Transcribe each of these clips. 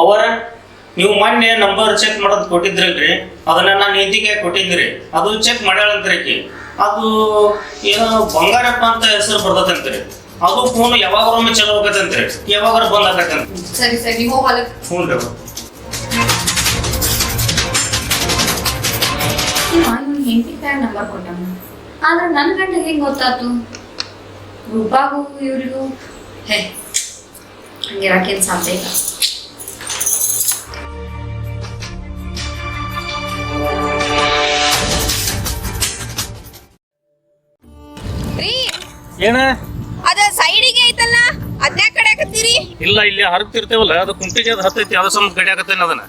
ಅವರ ನೀವು ಮೊನ್ನೆ ನಂಬರ್ ಚೆಕ್ ಮಾಡೋದು ಕೊಟ್ಟಿದ್ರಲ್ರಿ, ಅದನ್ನ ನಾನು ನಿಧಿಗೆ ಕೊಟ್ಟಿದ್ರಿ. ಅದು ಚೆಕ್ ಮಾಡ್ಯಾಳಂತ್ರಿ. ಅದು ಏನೋ ಬಂಗಾರಪ್ಪ ಅಂತ ಹೆಸರು ಬರ್ತದಂತ್ರಿ. ಅದು ಫೋನ್ ಯಾವಾಗೊಮ್ಮೆ ಚಲೋ ಹೋಗತ್ತಂತ್ರಿ, ಯಾವಾಗಾರ ಬಂದ್ ಆಗತ್ತಂತ. ಸರಿ ಸರಿ ನೀವು ಹೊಲಕ್ಕೆ. ಹ್ಞೂ ರೀ. ನಾನು ಹೆಂಡತಿ ನಂಬರ್ ಕೊಟ್ಟಾನ, ಆದ್ರೆ ನನ್ನ ಗಂಡ ಹೆಂಗ್ ಗೊತ್ತಾತು? ರೂಪಾಗೂ ಇವ್ರಿಗೂ ಹೇ ಹಂಗಿರಾಕೇನ್ ಸಾಧ್ಯ ಇಲ್ಲ. ಏನ ಅದ ಸೈಡಿಗೆ ಐತಲ್ಲ, ಅದ್ನ್ಯಾ ಕಡ್ಯಾಕತ್ತೀರಿ? ಇಲ್ಲ, ಇಲ್ಲಿ ಹರಗ್ತಿರ್ತೇವಲ್ಲ, ಅದು ಕುಂಟಿಗೆ ಅದು ಹತ್ತೈತಿ, ಅದ ಸಮ ಕಡಿಯಾಕತ್ತೇನ ಅದನ್ನ.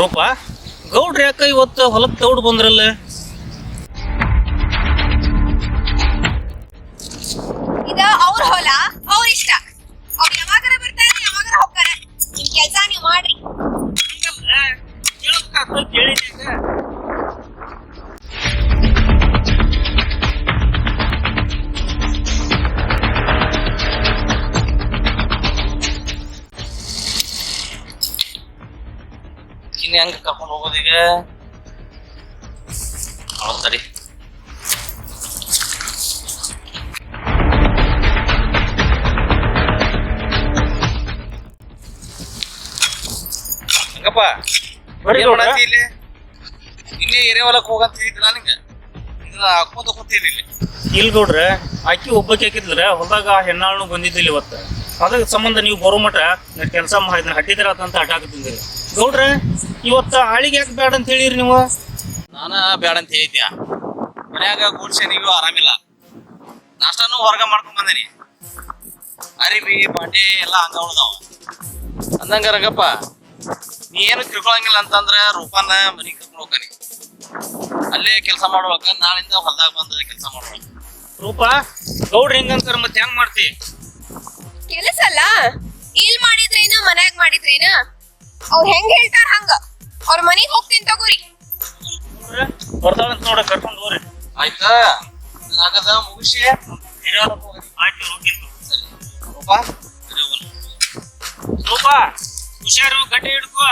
ರೂಪ ಗೌಡ್ರ ಯಾಕ ಇವತ್ತು ಹೊಲಕ್ ತೌಡ್ ಬಂದ್ರಲ್ಲ? ಇದ ಅವ್ರ ಹೊಲ, ಅವ್ರ ಇಷ್ಟ. ಅವ್ರು ಯಾವಾಗಾರ ಬರ್ತಾರೆ, ಯಾವಾಗಾರ ಹೋಗ್ತಾರೆ. ನಿಮ್ ಕೆಲ್ಸ ನೀವ್ ಮಾಡ್ರಿ. ಹೆಂಗ ಕರ್ಕೊಂಡು ಹೋಗೋದೀಗ? ತಡಿ. ಹಂಗಪ್ಪ ಇನ್ನೇ ಎರೆ ಹೊಲಕ್ ಹೋಗಂತ ಹೇಳಿದ್ರಲ್ಲ ನಿಂಗೆ, ಹಾಕೋತ ಕೂತೀನಿ ಇಲ್ಲಿ. ಇಲ್ ಗೌಡ್ರ, ಅಕ್ಕಿ ಒಬ್ಬಕ್ಕೆ ಹಾಕಿದ್ರ ಹೊಲದಾಗ ಹೆಣ್ಣಾಳು ಬಂದಿದ್ದಿಲ್ಲ ಇವತ್ತು. ಅದ್ರ ಸಂಬಂಧ ನೀವು ಬರೋ ಮಟ ಕೆಲಸ ಹಟ್ಟಿದ್ರ ಅಂತ ಹಟಾಕತ್ತಿದ್ರಿ. ಗೌಡ್ರ ಇವತ್ತ ಆಳಿಗೆ ಯಾಕೆ ಬೇಡ ಅಂತ ಹೇಳಿರಿ ನೀವು? ನಾನ ಬೇಡ ಅಂತ ಹೇಳಿದ್ಯಾ? ಮನ್ಯಾಗ ಕೂಡ್ಸೆ ನೀವು ಆರಾಮಿಲ್ಲ, ನಾಷ್ಟಾನು ಹೊರಗ ಮಾಡ್ಕೊಂಡ್ ಬಂದೇನಿ. ಅರಿಬಿ ಬಾಂಡೆ ಎಲ್ಲ ಹಂಗ ಉಳ್ದಾವ ಅಂದಂಗ. ರಂಗಪ್ಪ, ನೀ ಏನು ತಿಳ್ಕೊಳಂಗಿಲ್ಲ ಅಂತಂದ್ರ ರೂಪಾನ ಮನಿಗ್ ಕರ್ಕೊಂಡು ಹೋಗ್ತಾನೆ. ಅಲ್ಲೇ ಕೆಲಸ ಮಾಡ್ಬೇಕ, ನಾಳಿಂದ ಹೊಲ್ದಾಗ ಬಂದ ಕೆಲಸ ಮಾಡ್ಬೇಕು. ರೂಪ ಗೌಡ್ರ ಹೆಂಗಂತಾರ ಮತ್ತೆ ಹೆಂಗ್ ಮಾಡ್ತಿ? ಕೆಲಸ ಅಲ್ಲ, ಇಲ್ ಮಾಡಿದ್ರೇನ ಮನ್ಯಾಗ ಮಾಡಿದ್ರೇನ ಅವ್ರ ಹೆಂಗ್ ಹೇಳ್ತಾರ ಹಂಗ. ಅವ್ರ ಮನಿಗ್ ಹೋಗ್ತೀನಿ ತಗೋರಿ. ಬರ್ತಾಳಂತ ನೋಡ, ಕರ್ಕೊಂಡು ಹೋಗ್ರಿ. ಆಯ್ತಾ? ಆಗದ ಮುಗಿಸಿ ಆಯ್ತು, ಹೋಗಿದ್ದು. ಸರಿ ರೂಪ, ರೂಪ ಹುಷಾರು, ಗಡ್ಡೆ ಹಿಡ್ಕೋ.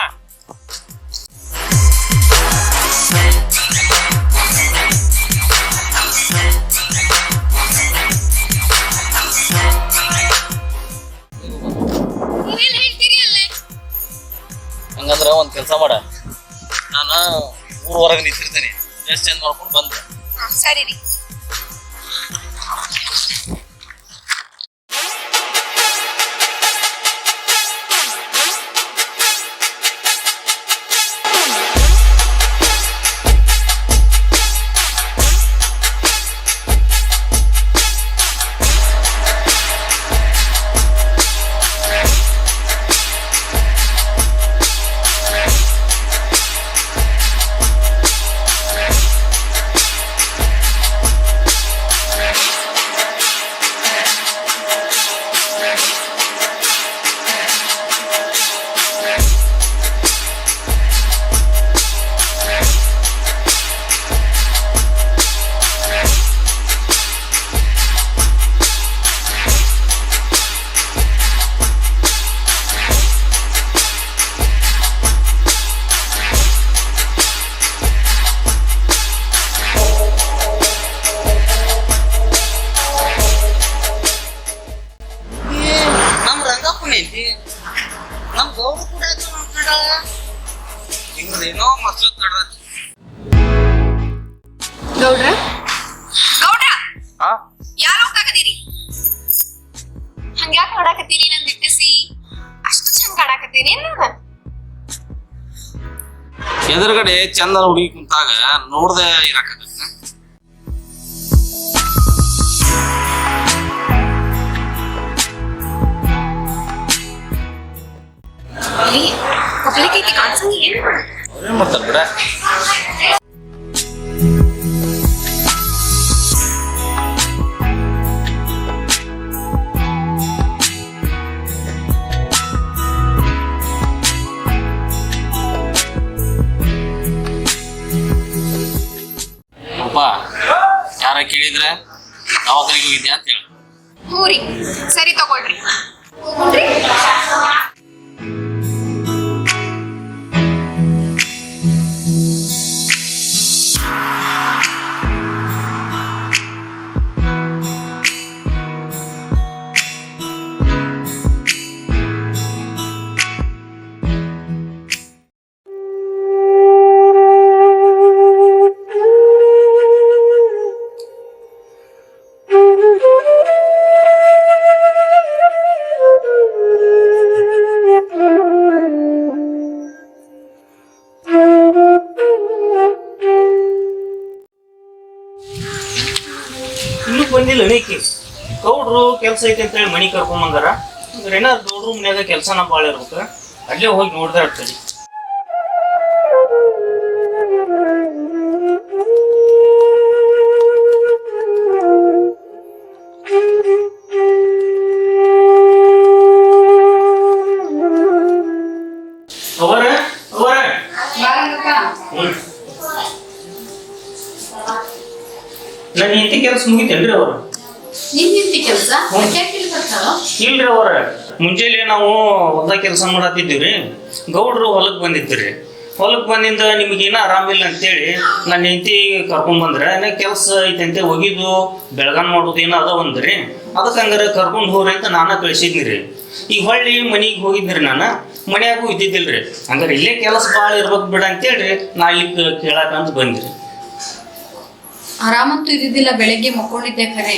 ನೀವೇನ್ ಹೇಳ್ತೀರಿ ಅಲ್ಲೇ? ಹಂಗಂದ್ರ ಒಂದ್ ಕೆಲ್ಸ ಮಾಡ, ನಾನು ಊರ್ ಹೊರಗೆ ನಿಂತಿರ್ತೇನೆ, ಡ್ರೆಸ್ ಚೇಂಜ್ ಮಾಡ್ಕೊಂಡು ಬಂದೆ. ಸರಿ ರೀ. ನಮ್ ಗೌಡ್ರು ಕೂಡ ಹಿಂಗೇನೋ ಮಸ್ತ್ ಗೌಡ್ರ ಗೌಡ್ರ ಯಾರ ಹೋಗ್ತಾಕತ್ತೀರಿ? ಹಂಗ್ಯಾಕ್ ನೋಡಾಕತ್ತೀರಿ ನನ್ ದಿಟ್ಟಿಸಿ? ಅಷ್ಟು ಚಂದ ಕಾಡಾಕತ್ತೀನಿ ನಾನು. ಎದುರುಗಡೆ ಚಂದ ಹುಡುಗಿ ಕುಂತಾಗ ನೋಡ್ದೆ ಇರಾಕತ್ತ. ಅಲ್ಲಿ ಕೊಪ್ಲಿಕ್ಕೆ ಕಾಣಿಸಂಗಿ ಏನು ಅವ್ರೇನ್ ಮಾಡ್ತಾರ ಬಿಡ. ಯಾರ ಕೇಳಿದ್ರೆ ದವಾಖಾನೆಗೆ ಹೋಗಿದ್ಯಾ ಅಂತ ಹೇಳಿ. ಹ್ಞೂ ರೀ ಸರಿ ತಗೊಳ್ರಿ ಹೋಗ್ರಿ. ಇನ್ನೂ ಬಂದಿಲ್ಲ ಅನೇಕಿ ಗೌಡ್ರು ಕೆಲಸ ಐತೆ ಅಂತೇಳಿ ಮನಿ ಕರ್ಕೊಂಡ್ ಬಂದಾರ. ಏನಾದ್ರು ಗೌಡ್ರು ಮನ್ಯಾಗ ಕೆಲಸನ ಭಾಳ ಇರ್ಬೇಕು, ಅಲ್ಲೇ ಹೋಗಿ ನೋಡ್ದೆ ಇರ್ತದೆ. ಅವರ ಅವರ ನನ್ನ ಹೆಂಡತಿ ಕೆಲಸ ಮುಗಿತೇನ್ರಿ ಅವ್ರು? ನಿಂತಿ ಕೆಲಸ ಬರ್ತಾರ ಇಲ್ರಿ ಅವ್ರ ಮುಂಜಾನೆ ನಾವು ಹೊಲ್ದಾಗ ಕೆಲಸ ಮಾಡತ್ತಿದ್ದೀವ್ರಿ. ಗೌಡ್ರು ಹೊಲಕ್ ಬಂದಿದ್ರಿ. ಹೊಲಕ್ ಬಂದಿಂದ ನಿಮಗೇನ ಆರಾಮಿಲ್ಲ ಅಂತೇಳಿ ನನ್ನ ಹೆಂಡತಿ ಕರ್ಕೊಂಡ್ ಬಂದ್ರೆ ಕೆಲಸ ಐತಂತೆ ಒಗಿದು ಬೆಳಗಾನ್ ಮಾಡೋದು ಏನೋ ಅದ ಒಂದ್ರಿ. ಅದಕ್ಕೆ ಹಂಗಾರ ಕರ್ಕೊಂಡು ಹೋಗ್ರಿ ಅಂತ ನಾನ ಕಳಿಸಿದ್ನಿರಿ. ಈಗ ಹೊಳ್ಳಿ ಮನಿಗೆ ಹೋಗಿದ್ರಿ, ನಾನು ಮನ್ಯಾಗೂ ಇದ್ದಿದ್ದಿಲ್ರಿ. ಹಂಗಾರೆ ಇಲ್ಲೇ ಕೆಲಸ ಭಾಳ ಇರ್ಬೇಕು ಬಿಡ ಅಂತೇಳ್ರಿ ನಾ ಇಲ್ಲಿ ಕೇಳಾಕಂತ ಬಂದ್ರಿ. ಆರಾಮಂತೂ ಇದ್ದಿದ್ದಿಲ್ಲ, ಬೆಳಗ್ಗೆ ಮಕ್ಕೊಂಡಿದ್ದೆ ಖರೆ.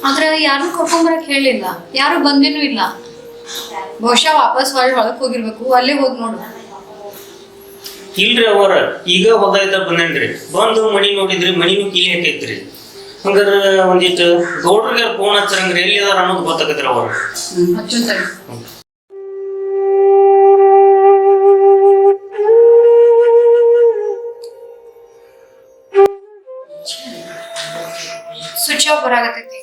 ಆದ್ರೆ ಯಾರನ್ನೂ ಕರ್ಕೊಂಬರಕ್ ಹೇಳಿಲ್ಲ, ಯಾರು ಬಂದೇನೂ ಇಲ್ಲ. ಬಹುಶಃ ವಾಪಸ್ ಹೊಳಕ್ ಹೋಗಿರ್ಬೇಕು, ಅಲ್ಲೇ ಹೋಗಿ ನೋಡು. ಇಲ್ರಿ ಅವರ ಈಗ ಹೊಲ್ದಾಯ್ತ ಬಂದೇನ್ರಿ. ಬಂದು ಮನಿ ನೋಡಿದ್ರಿ, ಮನಿನೂ ಕೀಲಿ ಹಾಕೈತ್ರಿ. ಹಂಗಾರ ಒಂದಿಟ್ಟು ಗೌಡ್ರಿಗೆ ಫೋನ್ ಹಚ್ಚರಂಗ್ರಿ ಎಲ್ಲಿ ಅದಾರ ಅನ್ನೋದು ಗೊತ್ತಾಗತ್ರಿ ಅವ್ರ. Switch off ಬರಾಗತೈತಿ.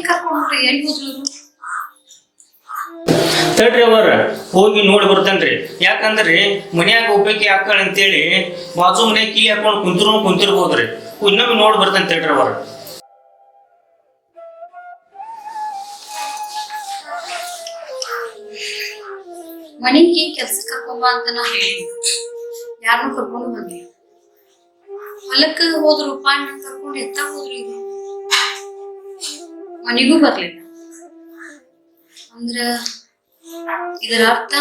ಕರ್ಕೊಂಡ್ರಿ ಎಲ್ಲಿ ಹೋದ್ರು? ತಡ್ರಿ ಅವರ ಹೋಗಿ ನೋಡಿ ಬರ್ತೇನ್ರಿ. ಯಾಕಂದ್ರಿ ಮನ್ಯಾಗ ಒಬ್ಬಾಕಿ ಹಾಕಳ ಅಂತೇಳಿ ಬಾಜು ಮನ್ಯಾಗ ಕೀಲಿ ಹಾಕೊಂಡು ಕುಂತಿರ್ಬೋದ್ರಿ. ಇನ್ನೊಮ್ಮೆ ನೋಡಿ ಬರ್ತೇನೆ ತಡ್ರಿ ಅವರ. ಮನೆಗೆ ಕೆಲ್ಸ ಕರ್ಕೊಂಬ ಅಂತ ನಾ ಹೇಳಿದ್ವಿ, ಯಾರನ್ನೂ ಕರ್ಕೊಂಡು ಬಂದ್ವಿ. ಹೊಲಕ್ಕ ಹೋದ್ರು ಪಾಂಡ್ ಕರ್ಕೊಂಡು ಎತ್ತ ಹೋದ್ರು. ಇದು ಮನೆಗೂ ಬರ್ಲಿಲ್ಲ ಅಂದ್ರ ಇದರ ಅರ್ಥ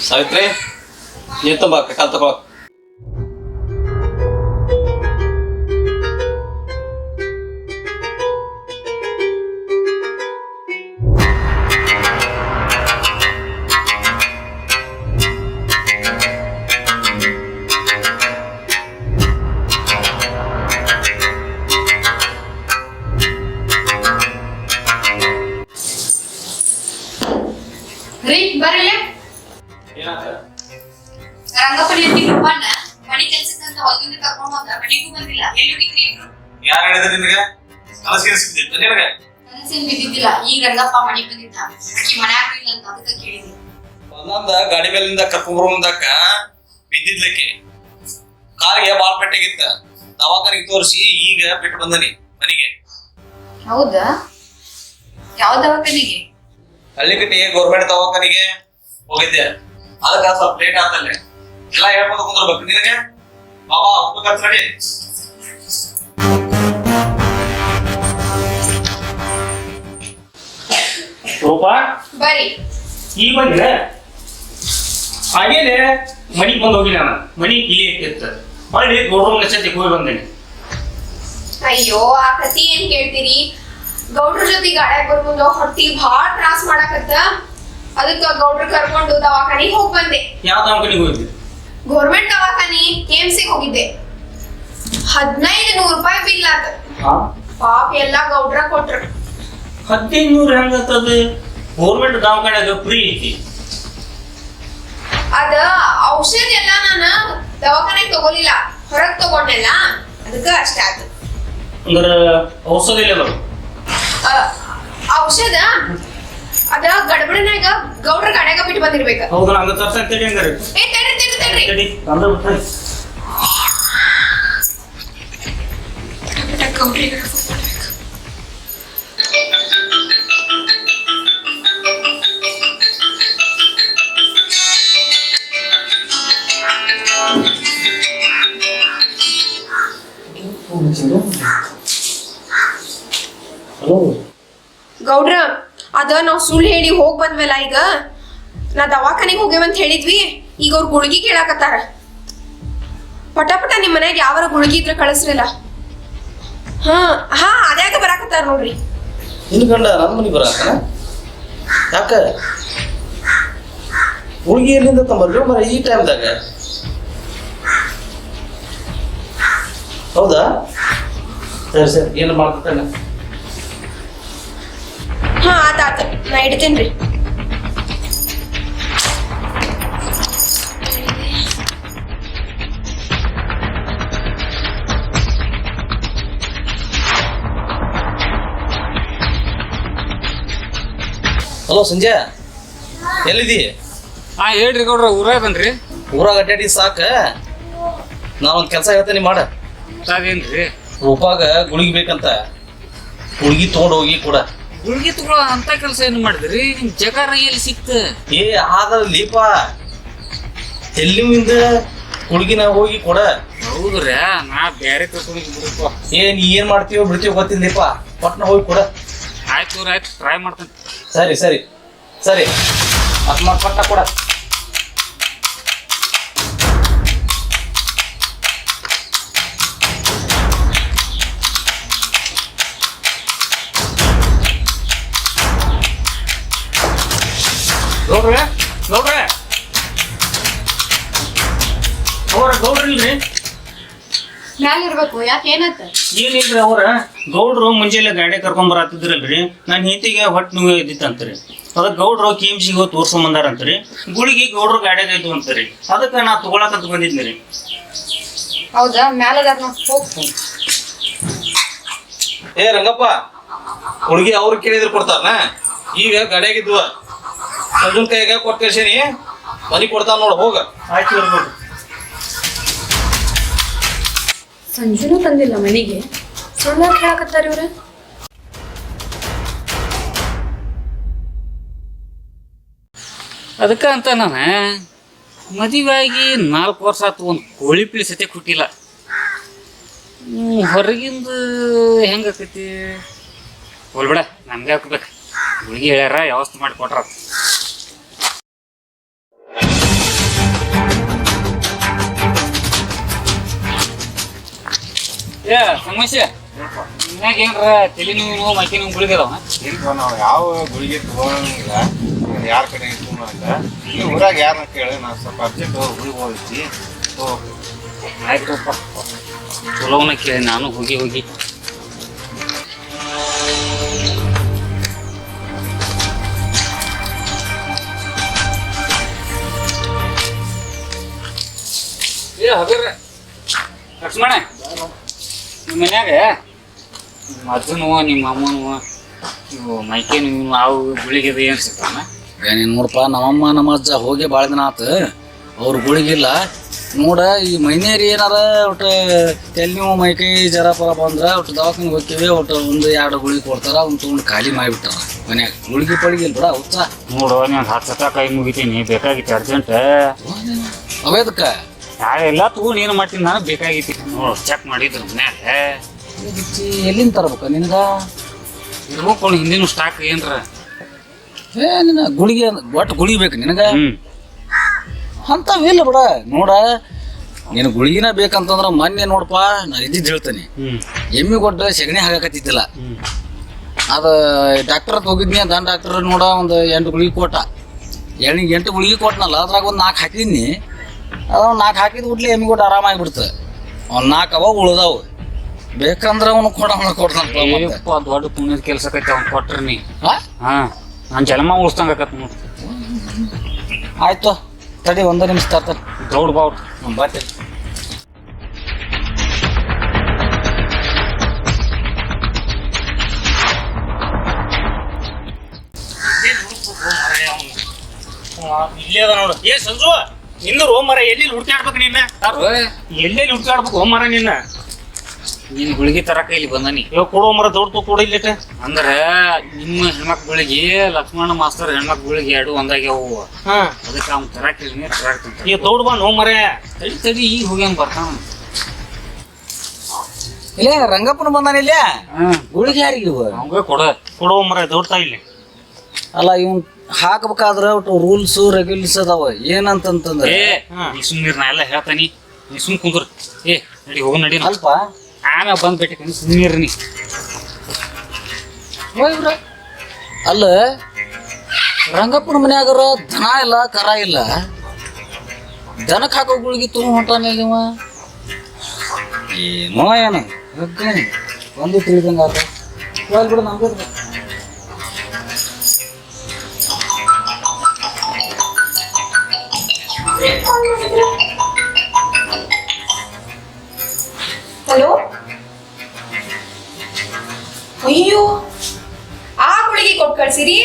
ಸಾವಿತ್ರಿ ನೀರು ತುಂಬ ಕಾಲ್ ತಗೊಳ. ರೀ ಬರಲ್ಲ ರಂಗಪ್ಪನ ರೂಪಾನ ಮನೆ ಕೆಲ್ಸಕ್ಕಂತ ಹೊಲದಿಂದ ಕರ್ಕೊಂಡ್ ಬಂದ, ಮನೆಗೂ ಬಂದಿಲ್ಲ. ಎಲ್ಲಿ ಹೋಗಿದ್ರಿ ಇಬ್ರು? ಯಾರು ಹೇಳಿದ್ರೆ ನಿನಗೆ ಕನಸಿನ ನಿನಗೆ ಕನಸಿನ ಬಿದ್ದಿದ್ದಿಲ್ಲ. ಈಗ ರಂಗಪ್ಪ ಮನೆಗೆ ಬಂದಿದ್ದ, ಈ ಮನ್ಯಾಗೂ ಇಲ್ಲ ಅಂತ ಅದಕ್ಕೆ ಕೇಳಿದ್ವಿ. ಒಂದೊಂದ ಗಾಡಿ ಮೇಲಿಂದ ಕರ್ಕೊಂಡ್ಬರೋ ಮುಂದಕ್ಕ ಬಿದ್ದಿದ್ಲಕ್ಕೆ ಕಾಲಿಗೆ ಬಾಳ್ ಪೆಟ್ಟಾಗಿತ್ತ. ದವಾಖಾನಿಗೆ ತೋರಿಸಿ ಈಗ ಬಿಟ್ಟು ಬಂದನಿ ಮನೆಗೆ. ಹೌದಾ? ಯಾವ ದವಾಖಾನಿಗೆ? ಹಳ್ಳಿಕಟ್ಟಿ ಗೌರ್ಮೆಂಟ್ ದವಾಖಾನಿಗೆ ಹೋಗಿದ್ದೆ. ಅದಕ್ಕ ಸ್ವಲ್ಪ ಲೇಟ್ ಆತಲ್ಲೇ. ಎಲ್ಲ ಹೇಳ್ಬೋದು ಕುಂದ್ರಬೇಕು ನಿನಗೆ. ಬಾಬಾ ಹೋಗ್ಬೇಕಂತ ರೆಡಿ. ರೂಪಾ ಬರ್ರಿ. ಈಗ ಬಂದಿಲ್ಲ? ಹಾಗೇನೆ ಮನಿಗೆ ಬಂದು ಹೋಗಿ ನಾನು ಮನಿ ಕೀಲಿ ಹಾಕಿತ್ತ. ಹೊಳ್ಳಿ ಗೌಡ್ರ ನಕ್ಷತ್ರಕ್ಕೆ ಹೋಗಿ ಬಂದೇನೆ. ಅಯ್ಯೋ ಆ ಕತಿ ಏನ್ ಕೇಳ್ತೀರಿ? ಗೌಡ್ರ ಜೊತೆ ಗಾಡ್ಯಾಗ ಬರ್ಬಂದು ಹೊಟ್ಟಿ ಭಾಳ ತ್ರಾಸ್ ಮಾಡಾಕತ್ತ. ಅದಕ್ಕ ಗೌಡ್ರ ಕರ್ಕೊಂಡು ದವಾಖಾನಿಗೆ ಹೋಗ್ ಬಂದೆ. ಯಾವ ದವಾಖಾನಿಗೆ ಹೋಗಿದ್ರಿ? ಗೌರ್ಮೆಂಟ್ ದವಾಖಾನಿ KMC ಹೋಗಿದ್ದೆ. 1500 ರೂಪಾಯಿ ಬಿಲ್ ಆತ. ಪಾಪ ಎಲ್ಲಾ ಗೌಡ್ರ ಕೊಟ್ರ. 1500 ಹೆಂಗತ್ತದ? ಗೌರ್ಮೆಂಟ್ ದವಾಖಾನ್ಯಾಗ ಫ್ರೀ ಐತಿ. ಅದ ಔಷಧ ಎಲ್ಲ ನಾನು ದವಾಖಾನೆಗೆ ತಗೊಲಿಲ್ಲ, ಹೊರಗ್ ತಗೊಂಡೆಲ್ಲ, ಅದಕ್ಕ ಅಷ್ಟೇ ಆತ. ಅಂದ್ರ ಔಷಧ ಇಲ್ಲ ಔಷಧ ಅದ ಗಡಬಡನಾಗ ಗೌಡ್ರ ಗಾಡ್ಯಾಗ ಬಿಟ್ಟು ಬಂದಿರ್ಬೇಕ. ಹೌದು, ಹಂಗ ತರ್ಸ ಅಂತೇಳಿ ಹಂಗಾರೆ. ಏ ತಡ್ರಿ ಗೌಡ್ರಿಗೆ ಗೌಡ್ರ ಅದ ನಾವ್ ಸುಳ್ಳು ಹೇಳಿ ಹೋಗ್ ಬಂದ್ವಲ್ಲ. ಈಗ ನಾ ದವಾಖಾನಿಗೆ ಹೋಗ್ಯವಂತ ಹೇಳಿದ್ವಿ, ಈಗ ಅವ್ರ ಗುಳ್ಗಿ ಕೇಳಾಕತ್ತಾರ. ಪಟ ನಿಮ್ ಮನ್ಯಾಗ ಯಾವಾರ ಗುಳ್ಗಿ ಇದ್ರ ಕಳಿಸ್ರಲ್ಲ. ಹಾ ಅದ್ಯಾಗ ಬರಾಕತ್ತಾರ ನೋಡ್ರಿ. ನಿನ್ ಗಂಡ ನನ್ನ ಮನೆಗೆ ಬರಾಕನ? ಯಾಕ ಹುಡುಗಿ ಎಲ್ಲಿಂದ ತಂಬರ್ಲಿ ಮರ ಈ ಟೈಮ್ದಾಗ? ಹೌದಾ? ಸರಿ ಏನು ಮಾಡ್ತಾನೆ? ಹಾ ಆತ ನಾ ಇಡ್ತೇನ್ರಿ. ಹಲೋ ಸಂಜೆ, ಎಲ್ಲಿದಿ? ಹೇಳ್ರಿ ಗೌಡ್ರ, ಊರಾಗ ಬನ್ರಿ. ಊರಾಗ ಅಡ್ಡಾಡಿ ಸಾಕ. ನಾನೊಂದ್ ಕೆಲಸ ಹೇಳ್ತೇನೆ ಮಾಡ. ಅದೇನ್ರಿ? ರೂಪಾಗ ಗುಳಿಗೆ ಬೇಕಂತ, ಗುಳಿಗೆ ತಗೊಂಡು ಹೋಗಿ ಕೂಡ. ಗುಳಿಗೆ ತಗೊಳ್ಳೋ ಅಂತ ಕೆಲಸ ಏನು ಮಾಡಿದ್ರಿ? ನಿಮ್ ಜಗಾರ ಎಲ್ಲಿ ಸಿಕ್ತ? ಏ ಆದಲ್ಲೀಪ, ಎಲ್ಲಿಂದ ಗುಳಿಗಿನ ಹೋಗಿ ಕೊಡ. ಹೌದ್ರಿ, ನಾ ಬ್ಯಾರೆ ತಗೊಂಡಿದ್ರಪ್ಪ. ನೀ ಏನ್ ಮಾಡ್ತೀವೋ ಬಿಡ್ತೀವೋ ಗೊತ್ತಿಲ್ಲಪ್ಪ, ಪಟ್ನ ಹೋಗಿ ಕೊಡ. ಆಯ್ತು ಟ್ರೈ ಮಾಡ್ತೇನೆ. ಸರಿ ಅದ್ ಮಾಡಿ ಪಟ್ನ ಕೊಡ. ಗೌಡ್ರಿಲ್ರಿ? ಮ್ಯಾಲ ಇರ್ಬೇಕು. ಯಾಕೆ ಏನತ್ತ? ಏನಿಲ್ರಿ, ಅವ್ರ ಗೌಡ್ರು ಮುಂಜಾನೆ ಗಾಡಿ ಕರ್ಕೊಂಡ್ ಬರತ್ತಿದ್ರಲ್ರಿ, ನನ್ನ ಹೆಂಡತಿಗೆ ಹೊಟ್ಟೆ ನೋವು ಇದ್ದಿತ್ತಂತ್ರಿ. ಅದಕ್ಕೆ ಗೌಡ್ರು KMC ಹೋಗಿ ತೋರ್ಸ್ಕೊಂಬಂದಾರಂತ್ರಿ. ಗುಳಿಗೆ ಗೌಡ್ರು ಗಾಡಿಯಾಗ ಇದ್ದು ಅಂತಾರಿ. ಅದಕ್ಕೆ ನಾ ತಗೊಳಕಂತ ಬಂದಿದ್ನಿ. ಹೌದಾ? ಮ್ಯಾಲದಾರ ಹೋಗ್. ಏ ರಂಗಪ್ಪ, ಹುಡುಗಿ ಅವ್ರು ಕೇಳಿದ್ರು ಕೊಡ್ತಾರನ? ಈಗ ಗಾಡಿಯಾಗಿದ್ವ ಸಂಜುನ್ ಕೈಯಾಗ ಕೊಟ್ಟು ಕಳ್ಸೇನಿ, ಮನಿ ಕೊಡ್ತಾನ ನೋಡು, ಹೋಗ. ಆಯ್ತು ಇರ್ಬೋದು. ಸಂಜುನು ಬಂದಿಲ್ಲ ಮನೆಗೆ. ಸುಳ್ಳ ಕೇಳಕತ್ತಾರ ಇವ್ರ. ಅದಕ್ಕ ಅಂತ ನಾನು ಮದುವೆಯಾಗಿ 4 ವರ್ಷ ಆತು, ಒಂದು ಕೋಳಿ ಪಿಳಿ ಸತೆ ಕೊಟ್ಟಿಲ್ಲ. ಹೊರಗಿಂದ ಹೆಂಗಾಕೈತಿ ಹೋಲ್ಬೇಡ, ನಮ್ಗೆ ಹಾಕ್ಬೇಕು. ಹುಡುಗಿ ಹೇಳ್ಯಾರ, ವ್ಯವಸ್ಥೆ ಮಾಡಿ ಕೊಟ್ರ. ಏ ಸಮಸ್ಯೆ ಮನ್ಯಾಗ ಏನ್ರ ತಲೆ ನೋವು ಮೈಕೈ ನೋವು ಗುಳಿಗೆ ಅದಾವ? ಇಲ್ವ, ನಾವು ಯಾವ ಗುಳಿಗೆ ತಗೊಳಂಗಿಲ್ಲ. ಯಾರ ಕಡೆ ತಗೊಂಡಿಲ್ಲ. ಈ ಊರಾಗ ಯಾರನ್ನ ಕೇಳಿ ನಾವು ಸ್ವಲ್ಪ ಅರ್ಜೆಂಟ್ ಗುಳಿಗೆ ಹೋಗಿದ್ವಿ. ಆಯ್ತಪ್ಪ, ಚಲೋವನ್ನ ಕೇಳಿ ನಾನು ಹೋಗಿ ಏ ಹಗರ ಲಕ್ಷ್ಮಣ, ನಿಮ್ಮ ಮನ್ಯಾಗ ನಿಮ್ಮ ಅಜ್ಜನು ನಿಮ್ಮ ಅಮ್ಮನು ಇವು ಮೈಕೆ ನೀವು ಅವು ಗುಳಿಗೆ ಏನು ಸಿಗ್ತಾನ? ನೀನು ನೋಡಪ್ಪ, ನಮ್ಮಮ್ಮ ನಮ್ಮ ಅಜ್ಜ ಹೋಗಿ ಭಾಳ ದಿನ ಆತು, ಅವ್ರು ಗುಳಿಗಿಲ್ಲ ನೋಡ. ಈ ಮೈನೇರಿ ಏನಾರ ಒಟ್ಟು ತೆಲ್ ನೀವು ಮೈಕೈ ಜರ ಪರ ಬಂದ್ರೆ ಒಟ್ಟು ದವಾಖಾನೆ ಹೋಗ್ತೀವಿ, ಒಟ್ಟು 1-2 ಗುಳಿಗೆ ಕೊಡ್ತಾರ, ಅವ್ನು ತೊಗೊಂಡು ಖಾಲಿ ಮಾಡಿಬಿಟ್ಟಾರ ಮನ್ಯಾಗ. ಗುಳಿಗೆ ಪಳಿಗೆ ಇಲ್ಲ ಬಿಡ ಹುಚ್ಚ. ನೋಡು, ನೀನು 10 ಸತ ಕೈ ಮುಗಿತೀನಿ, ಬೇಕಾಗಿತ್ತು ಅರ್ಜೆಂಟ್. ಅವೇದಕ್ಕ ಎಲ್ಲ ತಗೊಂಡು ಏನು ಮಾಡ್ತೀನಿ, ನಾನು ಬೇಕಾಗಿತ್ತು. ನೋಡು, ಚೆಕ್ ಮಾಡಿದ್ರು ಮನ್ಯಾಗ. ಎಲ್ಲಿಂದ ತರ್ಬೇಕ ನಿನಗ? ಇರ್ಬೇಕು ಹಿಂದಿನ ಸ್ಟಾಕ್ ಏನ್ರ. ನಿನ್ನ ಗುಳಿಗೆ ಒಟ್ಟು ಗುಳಿಗೆ ಬೇಕು ನಿನಗ? ಅಂಥವಿಲ್ಲ ಬಿಡ. ನೋಡ, ನೀನು ಗುಳಿಗಿನ ಬೇಕಂತಂದ್ರ ಮೊನ್ನೆ ನೋಡಪ್ಪ, ನಾ ಇದ್ದಿದ್ದು ಹೇಳ್ತೇನೆ, ಎಮ್ಮಿ ಕೊಟ್ರೆ ಸಗಣಿ ಹಾಕತ್ತಿದ್ದಿಲ್ಲ. ಅದು ಡಾಕ್ಟರ್ ಹೋಗಿದ್ನಿ ದನ ಡಾಕ್ಟರ್ ನೋಡ ಒಂದು 8 ಗುಳಿಗೆ ಕೊಟ್ಟ 8 ಗುಳಿಗೆ ಕೊಟ್ಟನಲ್ಲ ಅದ್ರಾಗ ಒಂದು 4 ಹಾಕಿದ್ನಿ ಅದ 4 ಹಾಕಿದ ಬಿಡ್ಲಿ ಎಮ್ಮಿಗೆ ಕೊಟ್ಟು ಆರಾಮಾಗಿಬಿಡ್ತು ಅವ್ನು 4 ಅವಾಗ ಉಳ್ದಾವು ಬೇಕಂದ್ರೆ ಅವನು ಕೊಡ್ತಾನ ದೊಡ್ಡ ಪುಣ್ಯದ ಕೆಲ್ಸಕ್ಕೈತಿ ಅವ್ನು ಕೊಟ್ರಿ ನೀ ಹಾಂ ನಾನು ಜನ್ಮ ಉಳಿಸ್ದಂಗತ್ ನೋಡಿ. ಆಯ್ತು ತಡಿ 1 ನಿಮಿಷ ತರ್ತಾನೆ ದೌಡ್ ಬಾವ್ರು ಬರ್ತೀನಿ. ಇಲ್ಲೇ ಅದ ನೋಡು. ಏ ಸಂಜು ನಿಂದು ಮರ ಎಲ್ಲಿ ಹುಡ್ಕಾಡ್ಬೇಕು ನಿನ್ನ ಎಲ್ಲೆಲ್ಲಿ ಹುಡ್ಕಾಡ್ಬೇಕು ಮರ ನಿನ್ನ ನೀನು ಗುಳಿಗೆ ತರಕ ಇಲ್ಲಿ ಬಂದನಿ ಇವಾಗ ಕೊಡೋ ಮರ ದೊಡ್ಡ ಕೊಡ ಇಲ್ಲಿಟ ಅಂದ್ರೆ ನಿಮ್ಮ ಹೆಣ್ಮಕ್ಳಿಗೆ ಲಕ್ಷ್ಮಣ ಮಾಸ್ತರ್ ಹೆಣ್ಮಕ್ಳಿಗೆ 2 ಒಂದಾಗ್ಯಾವು ಅದಕ್ಕೆ ಅವ್ನು ತರಕ ಈ ದೌಡ್ ಬಾ ನೋ ಮರ ತಡಿ ಈಗ ಹೋಗ್ಯಂಗ್ ಬರ್ತಾನ. ಇಲ್ಲೇ ರಂಗಪ್ಪನ ಬಂದಾನ ಇಲ್ಲೇ ಗುಳಿಗೆ ಯಾರಿಗೆ ಅವಂಗ ಕೊಡೋ ಮರ ದೌಡ್ತಾ ಇಲ್ಲಿ. ಅಲ್ಲ ಇವ್ನ್ ಹಾಕ್ಬೇಕಾದ್ರ ಒಟ್ಟು ರೂಲ್ಸ್ ರೆಗ್ಯುಲೇಷನ್ಸ್ ಅದಾವ ಏನಂತಂತಂದ್ರೆ ನೀ ಸುಮ್ಮನಿರ್ ನಾ ಎಲ್ಲ ಹೇಳ್ತಾನಿ ನೀ ಸುಮ್ ಕುಂದ್ರ. ಏ ನಡಿ ಹೋಗ ನಡಿ ಅಲ್ಪ ಆಮ್ಯಾಗ ಬಂದ್ ಬಿಟ್ಟಿನಿ ಸುಮ್ಮನಿರ್ ನೀ. ಅಲ್ಲ ರಂಗಪ್ಪನ ಮನ್ಯಾಗರ ದನ ಇಲ್ಲ ಕರ ಇಲ್ಲ ದನಕ್ಕೆ ಹಾಕೋ ಗುಳಿಗೆ ತುಂಬ ಹೊಂಟಾನ ಇವ ಏನೋ ಏನು ಒಂದು ತಿಳಿದಂಗ ಆತ ಬಿಡು ನಮ್ಗೆ ಹಲೋ ಅಯ್ಯೋ ಆ ಗುಳಿಗೆ ಕೊಟ್ಟು ಕಳ್ಸಿರಿ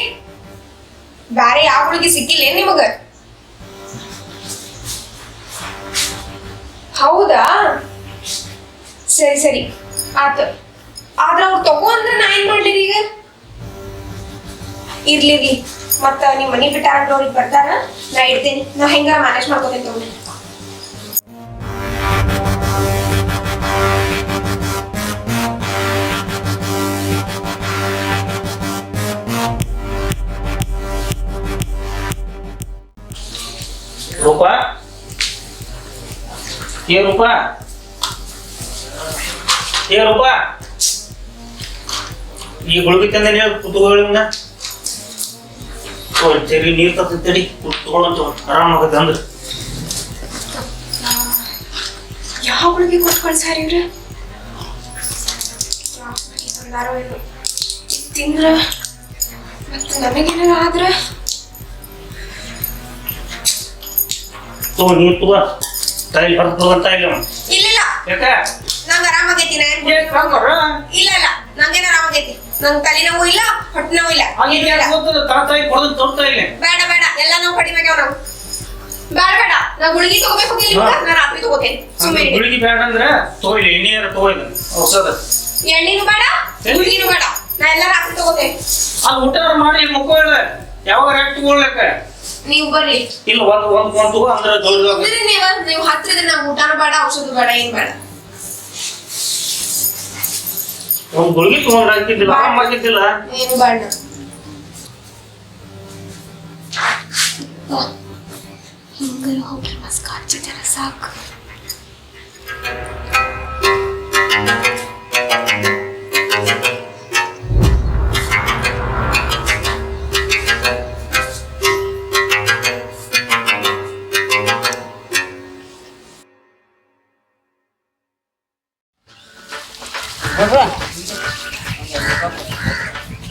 ಬ್ಯಾರೆ ಯಾವ ಗುಳಿಗೆ ಸಿಕ್ಕಿಲ್ಲ ನಿಮಗ ಹೌದಾ ಸರಿ ಸರಿ ಆತ ಆದ್ರ ಅವ್ರು ತಗೋ ಅಂದ್ರೆ ನಾ ಏನ್ ಮಾಡ್ಲಿರಿ ಈಗ ಇರ್ಲಿ ಮತ್ತ ನಿಮ್ ಮನಿ ಬಿಟ್ಟ ಅವ್ರಿಗೆ ಬರ್ತಾರ ನಾ ಇಡ್ತೇನೆ ನಾ ಹೆಂಗ ಮ್ಯಾನೇಜ್ ಮಾಡ್ಕೋತೇನೆ ತಗೊಂಡು ರೂಪಾ ಏ ರೂಪಾ ಈ ಗುಳಿಗೆ ತಂದೇನೆ ಹೇಳಿ ಕುತ್ಕೊಳ್ಳಿಂಗ ಸರಿ ನೀರು ತರ್ತಡಿ ಕುತ್ಕೊಳ್ಳಂತ ಆರಾಮಾಗತ್ತೆ ಅಂದ್ರೆ ಯಾವ ಗುಳಿಗೆ ಕೊಟ್ಟು ಕಳ್ಸಾರ ಇವ್ರ ತಿಂದ್ರ ಮತ್ತೆ ನನಗೇನಾರ ಆದ್ರ ನೀರು ತಗೋ ತಲೆ ಬರ್ತದಂತ ಇಲ್ಲ ಇಲ್ಲ ಯಾಕ ನಂಗೆ ಆರಾಮಾಗೈತಿ ನಾ ಏನ್ ಇಲ್ಲ ನಂಗೇನ ಆರಾಮಾಗೈತಿ ನಂಗೆ ತಲೆನೋವು ಇಲ್ಲ ಹೊಟ್ಟೆ ನೋವು ಇಲ್ಲ ಬೇಡ ಬೇಡ ಎಲ್ಲ ನಾವು ಕಡಿಮೆ ಆಗ್ಯಾವ ನಾವು ಬೇಡ ನಾ ಗುಳಿಗೆ ತಗೋಬೇಕು ನಾ ರಾತ್ರಿ ತಗೋತೇನೆ ಸುಮ್ಮನೆ ಗುಳಿಗೆ ಬೇಡ ಅಂದ್ರೆ ತಗೋಯ್ಲಿ ಎಣ್ಣೆಯಾರ ತಗೋಯ್ದು ಔಷಧ ಎಣ್ಣೆನು ಬೇಡ ಗುಳಿಗೆನು ಬೇಡ ನಾ ಎಲ್ಲ ರಾತ್ರಿ ತಗೋತೇನೆ ಅಲ್ಲಿ ಊಟ ಮಾಡಿ ಮುಕ್ಕೊಳ್ಳ ಯಾವಾಗ ರೇಟ್ ತಗೊಳ್ಲಕ್ಕ ನೀವು ಬರ್ರಿ ಇಲ್ಲ ಒಂದ್ ತಗೋ ಅಂದ್ರೆ ದೊಡ್ಡದಾಗ ನೀವು ಹತ್ತಿದ್ರೆ ನಂಗೆ ಊಟನೂ ಬೇಡ ಔಷಧ ಬೇಡ ಏನ್ ಬೇಡ ಒಂದ್ ಗುಳಿಗೆ ತಗೊಂಡ್ರೆ ಆಗ್ತಿದ್ದಿಲ್ಲ ಆರಾಮಾಗಿದ್ದಿಲ್ಲ ಏನು ಬೇಡ ಹಿಂಗಲ್ಲ ಹೋಗಿ ಮಸ್ಕ ಹಚ್ಚಿದಾರ ಸಾಕು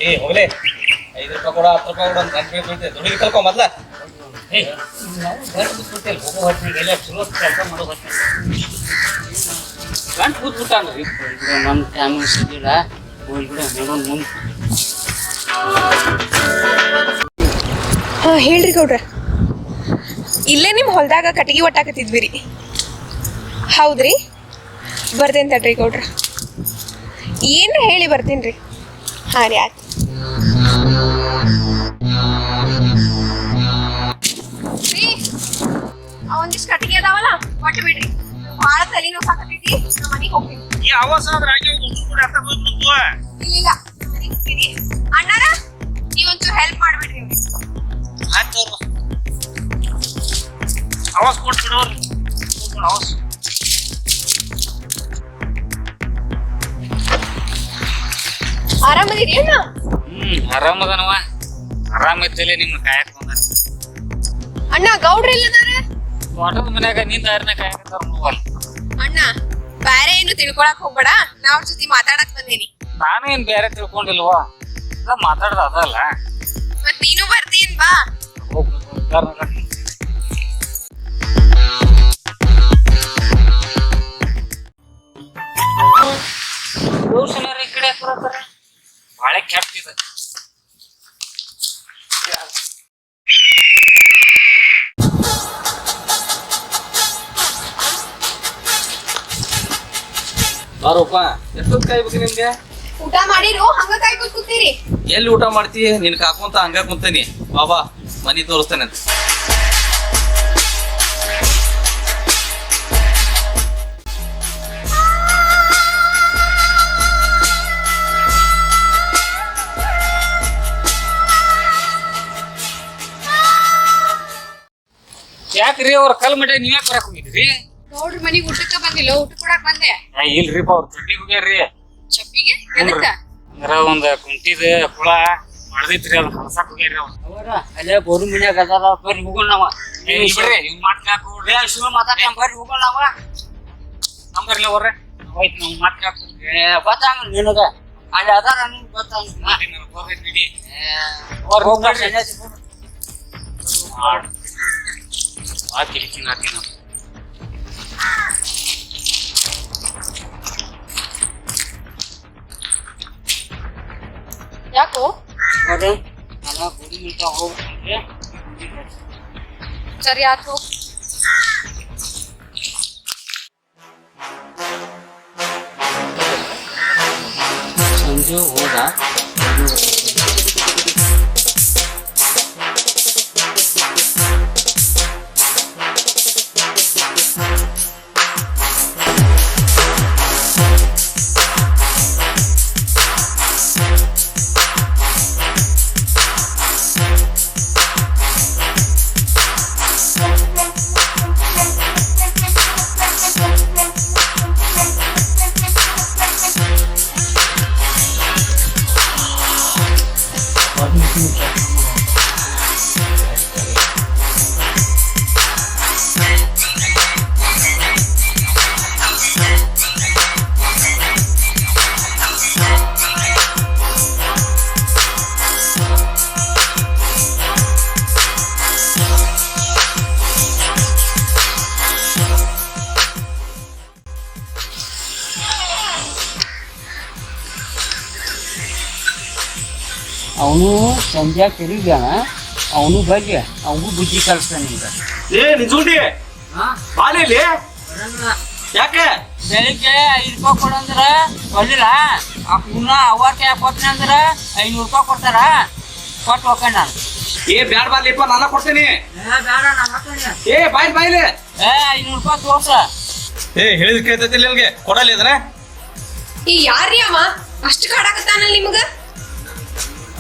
ಏ ಹೋಗ್ಲಿ 5 ರೂಪಾಯಿ ಕೊಡ 10 ರೂಪಾಯಿ ಕೊಡ ಅಂತ ಗಂಟೆ ಬೀಳ್ತೆ ದುಡಿಗೆ ಕಲ್ಕೊ ಮೊದ್ಲ ಹೋಗೋ ಹೊತ್ತಿಗೆಲ್ಲ ಚಲೋ ಕೆಲಸ ಮಾಡೋ ಹೊತ್ತಿಗೆ ಗಂಟು ಕೂತ್ಬಿಟ್ಟಾನ್ರಿ ನಮ್ಮ ಟೈಮ್ ಸಿಗಿಲ್ಲ ಹೋಗ್ಬಿಡ ನೋಡೋಣ ಮುಂದೆ ಹಾ ಹೇಳ್ರಿ ಗೌಡ್ರ ಇಲ್ಲೇ ನಿಮ್ಮ ಹೊಲದಾಗ ಕಟ್ಟಿಗೆ ಒಟ್ಟಾಕತ್ತಿದ್ವಿ ರೀ ಹೌದ್ರಿ ಬರ್ತೇನೆ ತಡ್ರಿ ಗೌಡ್ರ ಏನು ಹೇಳಿ ಬರ್ತೀನಿ ರೀ ಹಾಂ ರೀ ಆಯ್ತು ಒಂದಿಷ್ಟು ಕಟ್ಟಿಗೆ ಅದಾವಲ್ಲ ಒಟ್ಟು ಬಿಡ್ರಿ ಭಾಳ ತಲೆನೋವು ಸಾಕತೈತಿ ನಮ್ಮ ಮನೆಗೆ ಹೋಗ್ತೀನಿ ಈ ಆವಾಸ ಆದ್ರೆ ಆಗಿ ಕೂಡ ಅರ್ಥ ಹೋಗ್ಬಿಡ್ತು ಇಲ್ಲ ಮನೆಗೆ ಹೋಗ್ತೀನಿ ಅಣ್ಣಾರ ನೀವೊಂಚೂರು ಹೆಲ್ಪ್ ಮಾಡಿಬಿಡ್ರಿ ಆಯ್ತು ಆವಾಸ ಕೊಟ್ಬಿಡೋರು ಆವಾಸ ಆರಾಮದಿರಿ ಅಣ್ಣ? ಆರಾಮದನವ. ಆರಾಮ ಇದ್ದಲೆ ನಿಮ್ನ ಕಾಯಕ್ ಬಂದ. ಅಣ್ಣ ಗೌಡ್ರ ಎಲ್ಲದಾರ? ತೋಟದ ಮನ್ಯಾಗ ನಿಂದ ಯಾರನ್ನ ಕಾಯಕತ್ತಾರ ನೋವಲ್. ಅಣ್ಣ ಬ್ಯಾರೆ ಏನು ತಿಳ್ಕೊಳಕ್ ಹೋಗ್ಬೇಡ, ನಾವ್ ಜೊತೆ ಮಾತಾಡಕ್ ಬಂದೇನಿ. ನಾನು ಏನ್ ಬೇರೆ ತಿಳ್ಕೊಂಡಿಲ್ವಾ, ಮಾತಾಡ್ದ ಅದಲ್ಲ. ಮತ್ ನೀನು ಬರ್ತೀನ್ ಬಾ. ಈ ಕಡೆ ಬಾಳೆ ಕೆಟ್ಟಿದೆ. ಬಾರಪ್ಪ, ಎಷ್ಟೊತ್ತು ಕಾಯ್ಬೇಕು ನಿಮ್ಗೆ? ಊಟ ಮಾಡಿರು ಹಂಗ ಕಾಯ್ಕೊತ್ ಕೂತೀರಿ? ಎಲ್ಲಿ ಊಟ ಮಾಡ್ತಿ? ನಿನ್ ಕಾಕೊಂತ ಹಂಗ ಕುಂತೇನಿ. ಬಾಬಾ ಮನಿ ತೋರಿಸ್ತೇನೆ ಅಂತ. ಯಾಕ್ರಿ ಅವ್ರ ಕಲ್ ಮಟ್ಟ ನೀವ್ ಯಾಕೆ ಬರಕ್ ಹೋಗಿದ್ರಿ? ಗೌಡ್ರ ಮನಿಗ್ ಊಟಕ್ಕ ಬಂದಿಲ್ಲ, ಊಟ ಕೊಡಾಕ್ ಬಂದೆ. ಇಲ್ರಿಪ್ಪ ಅವ್ರ ಚಡ್ಡಿ ಹೋಗ್ಯಾರ್ರಿ. ಚಪ್ಪಿಗೆ ಎದಕ್ಕ? ಅಂದ್ರ ಒಂದ್ ಕುಂಟಿದ ಕುಳ ಮಾಡ್ದೈತ್ರಿ, ಅದ್ ಹರ್ಸಾಕ್ ಹೋಗ್ಯಾರ್ರಿ ಅವ್ರ. ಅಲ್ಲೇ ಬೋರು ಮನ್ಯಾಗ ಅದಾರ, ಬರ್ರಿ ಹೋಗೋಣ ನಾವ. ಬಿಡ್ರಿ ಹಿಂಗ್ ಮಾತಾಡಕ್ ಹೋಗ್ರಿ. ಮಾತಾಡ್ತಾನ ಬರ್ರಿ ಹೋಗೋಣ ನಾವ. ನಂಬರ್ಲಿ ಅವ್ರ ಹೋಯ್ತು ನಾವು ಮಾತಾಡಕ್ ಗೊತ್ತಾಗ ನಿನಗ ಅಲ್ಲಿ ಅದಾರ ನಿನ್ ಗೊತ್ತಾಗ ನಡಿ. ಹೋಗ್ಬೇಡ್ರಿ. ಆ ಕಿರಿಕಿನ ಹಾಕಿ ನಾವು ಯಾಕೋ? ನೋಡ್ರಿ ನಾನು ಗುಡಿ ಮೀಟ ಹೋಗ್ಬೇಕಂದ್ರೆ ಸರಿ ಆತು. ಸಂಜೆ ಹೋದ. ಅವನು ಸಂಜೆ ತಿರುಗ್ಯಾನ, ಅವನು ಬಗ್ಗೆ ಅವನು ಬುದ್ಧಿ ಕಲಿಸ್ತಾನೆ ಈಗ. ಏ ನಿಜುಂಡಿ ಬಾಲೇಲಿ ಯಾಕೆ? ಬೆಳಿಗ್ಗೆ 5 ರೂಪಾಯಿ ಕೊಡಂದ್ರ ಕೊಡ್ಲಿಲ್ಲ, ಆ ಪುನಃ ಅವಕ್ಕೆ ಕೊಟ್ಟನೆ ಅಂದ್ರ 500 ರೂಪಾಯಿ ಕೊಡ್ತಾರ, ಕೊಟ್ಟು ಹೋಗ್ಕೊಂಡ ನಾನು. ಏ ಬ್ಯಾಡ ಬಾಲಿಪ್ಪ, ನಾನ ಕೊಡ್ತೇನಿ. ಬೇಡ ನಾನು ಹಾಕೊಂಡೆ. ಏ ಬಾಯ್ಲಿ 500 ರೂಪಾಯಿ ತೋರ್ಸ. ಏ ಹೇಳಿದ್ ಕೇಳ್ತೈತಿಲ್ಲ ನಿಲ್ಗೆ, ಕೊಡಲ್ಲ ಇದನ್ನ. ಈ ಯಾರ್ರಿ ಅವ ಅಷ್ಟು ಕಾಡಕತ್ತಾನಲ್ಲ ನಿಮಗ?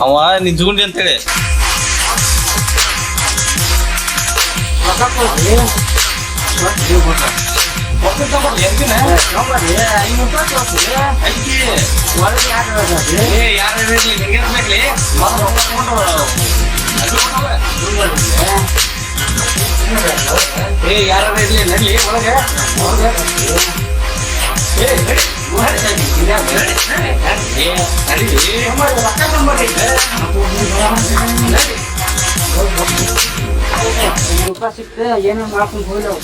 ಅವ ನಿಜುಂಡಿ ಅಂತೇಳಿ. ಯಾರು ಇರ್ಲಿ ನಡ್ಲಿ ಒಳಗೆ. ರೂಪಾಯಿ ಸಿಕ್ತೆ ಏನೋ ಮಾಡ್ಕೊಂಡು ಹೋಗ್ಲವು.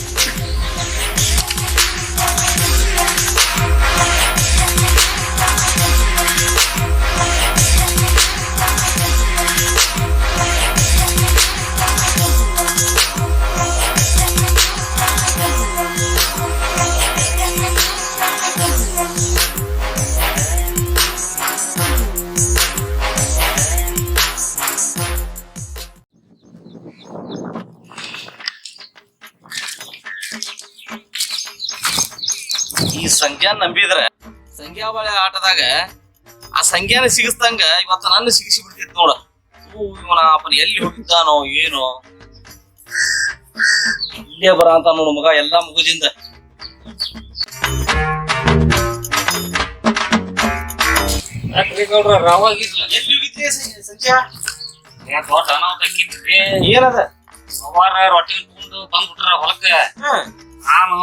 ಈ ಸಂಖ್ಯಾನ ನಂಬಿದ್ರ ಸಂಖ್ಯಾ ಬಳೆ ಆಟದಾಗ ಆ ಸಂಖ್ಯಾನ ಸಿಗಿಸ್ದಂಗ ಇವತ್ತು ನನ್ನ ಸಿಗಿಸಿ ಬಿಡ್ತಿದ್ ನೋಡ. ಇವನ ಅಪ್ಪನ ಎಲ್ಲಿ ಹೋಗಿದ್ದಾನೋ ಏನೋ, ಇಲ್ಲೇ ಬರ ಅಂತ ನೋಡು ಮಗ ಎಲ್ಲಾ ಮುಗುದಿಂದ. ಯಾಕ್ರಿ ಗೌಡ್ರ ರಾವಾಗಿರ್ಲ ಎಲ್ಲಿ ಹೋಗಿದ್ರಿ ಸಂಜೆ? ದೊಡ್ಡ ಅನಾಹುತ ಆಕೈತ್ರಿ. ಏನದ? ಅವಾರ ರೊಟ್ಟಿ ತಗೊಂಡು ಬಂದ್ಬಿಟ್ರ ಹೊಲಕ್ಕ. ನಾನು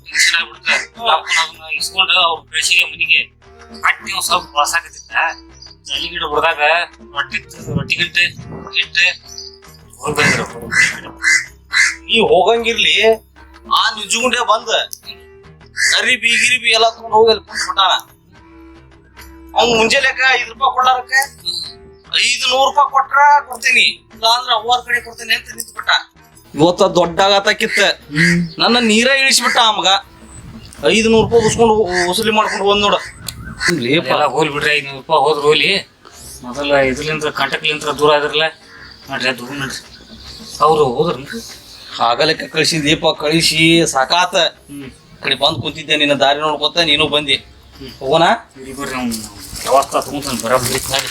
ಟೆನ್ಷನ್ ಆಗ್ಬಿಡ್ತ ಇಸ್ಕೊಂಡು ಅವ್ರ ಕಳಿಸಿಗೆ ಮನಿಗೆ ಅಟ್ಟಿ ಒಂದ್ ಸ್ವಲ್ಪ ಬಳಸಾಕತ್ತಿತ್ತ. ಜಲಿ ಗಿಡ ಹೊಡೆದಾಗ ರೊಟ್ಟಿ ಗಂಟೆ ಇಟ್ಟು ಹೋಗಿ ಬಂದ್ರು. ನೀವ್ ಹೋಗಂಗಿರ್ಲಿ ಆ ನಿಜಗುಂಡೆ ಬಂದ ಅರಿಬಿ ಗಿರಿಬಿ ಎಲ್ಲಾ ತಗೊಂಡ್ ಹೋಗಿ ಅಲ್ಲಿ ಕುಂತ್ಬಿಟ್ಟಾನ. ಅವ್ನ್ ಮುಂಜಾನೆಕ 5 ರೂಪಾಯಿ ಕೊಡ್ಲಾರಕ್ಕ 500 ರೂಪಾಯಿ ಕೊಟ್ರ ಕೊಡ್ತೀನಿ, ಇಲ್ಲ ಅಂದ್ರ ಅವ್ವಾರ ಕಡೆ ಕೊಡ್ತೀನಿ ಅಂತ ನಿಂತ್ಬಿಟ್ಟ. ಇವತ್ತ ದೊಡ್ಡ ಆಗಾತಕ್ಕಿತ್ತ ನನ್ನ ನೀರ ಇಳಿಸ್ಬಿಟ್ಟ ಆ ಮಗ. 500 ರೂಪಾಯಿ ಉಸ್ಕೊಂಡು ವಸೂಲಿ ಮಾಡ್ಕೊಂಡು ಬಂದ್ ನೋಡ. ಹೋಗ್ಲಿ ಬಿಡ್ರಿ, 500 ರೂಪಾಯಿ ಹೋದ್ರು ಹೋಗ್ಲಿ. ಮೊದಲ ಇದ್ರಲಿಂದ ಕಂಟಕ್ಲಿಂದ ದೂರ ಆದ್ರಲ್ಲ ನೋಡ್ರಿ, ಅದು ನೋಡ್ರಿ ಅವ್ರು ಹೋದ್ರಿ. ಆಗಲಕ್ಕೆ ಕಳಿಸಿದೀಪ, ಕಳಿಸಿ ಸಾಕಾತ. ಕಡೆ ಬಂದ್ ಕುಂತಿದ್ದೆ, ನಿನ್ನ ದಾರಿ ನೋಡ್ಕೊತ ನೀನು ಬಂದಿ. ಹೋಗೋಣ ಬರ್ರಿ, ಅವ್ನು ವ್ಯವಸ್ಥೆ ತಗೊಂತಾನೆ ಬರಾಬರಿ ಮಾಡಿ.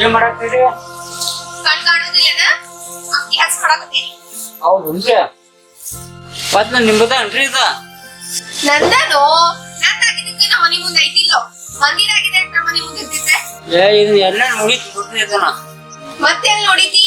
ಏನ್ ಮಾಡಾಕ್ತೀರಿ? ಕಣ್ ಕಾಣೋದಿಲ್ಲನ ಅಕ್ಕಿ ಹಸ್ ಮಾಡಾಕತ್ತೀನಿ. ಹೌದು ಹುಂಚ ಮತ್ ನಿಮ್ದನ್ರಿ ಇದ ನಂದನು ನಂದಾಗಿದ್ದಕ್ಕೆ ನಮ್ಮ ಮನೆ ಮುಂದೆ ಐತಿಲ್ಲೋ, ಮಂದಿರಾಗಿದೆ ನಮ್ಮ ಮನೆ ಮುಂದೆ ಇರ್ತಿದ್ದೆ. ಇದು ಎಲ್ಲ ನೋಡಿ ಮತ್ತೆ ಎಲ್ಲಿ ನೋಡಿದ್ದಿ?